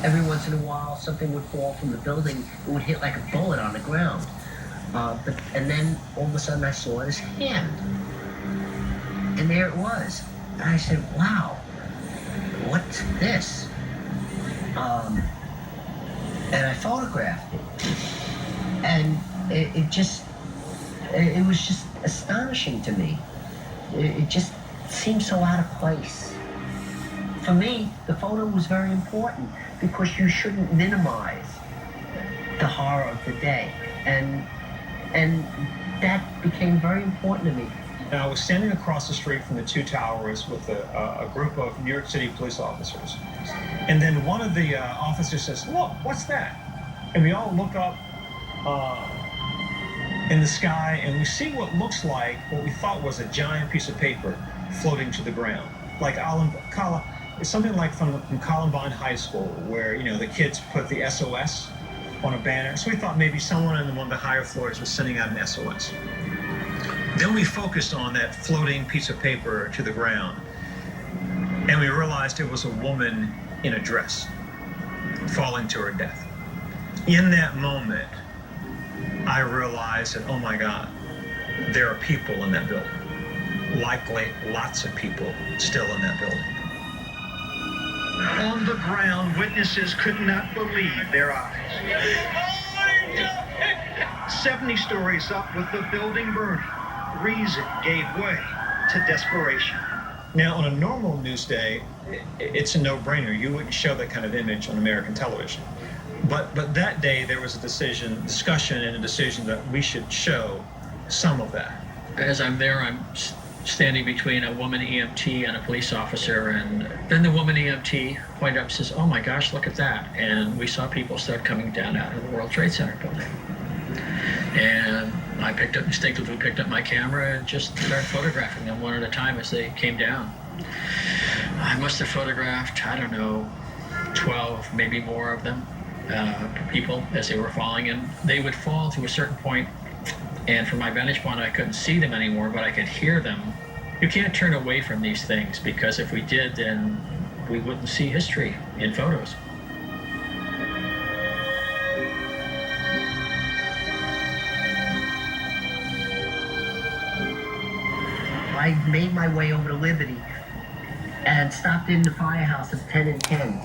every once in a while, something would fall from the building. It would hit like a bullet on the ground. And then all of a sudden I saw his hand. And there it was. And I said, wow, what's this? And I photographed it. And it was just astonishing to me. It just seemed so out of place. For me, the photo was very important because you shouldn't minimize the horror of the day. And that became very important to me. Now, I was standing across the street from the two towers with a group of New York City police officers. And then one of the officers says, "Look, what's that?" And we all look up in the sky, and we see what looks like what we thought was a giant piece of paper floating to the ground. Like it's something like from Columbine High School, where, you know, the kids put the SOS on a banner. So we thought maybe someone on one of the higher floors was sending out an SOS. Then we focused on that floating piece of paper to the ground, and we realized it was a woman in a dress falling to her death. In that moment, I realized that, oh my God, there are people in that building. Likely lots of people still in that building. On the ground, witnesses could not believe their eyes. 70 stories up with the building burning, reason gave way to desperation. Now, on a normal news day, it's a no-brainer. You wouldn't show that kind of image on American television. But that day, there was a discussion and a decision that we should show some of that. As I'm there, I'm standing between a woman EMT and a police officer, and then the woman EMT pointed up and says, "Oh my gosh, look at that." And we saw people start coming down out of the World Trade Center building. And I instinctively picked up my camera and just started photographing them one at a time as they came down. I must have photographed, I don't know, 12, maybe more of them, people as they were falling. And they would fall to a certain point, and from my vantage point, I couldn't see them anymore, but I could hear them. You can't turn away from these things, because if we did, then we wouldn't see history in photos. I made my way over to Liberty and stopped in the firehouse of 10 and 10,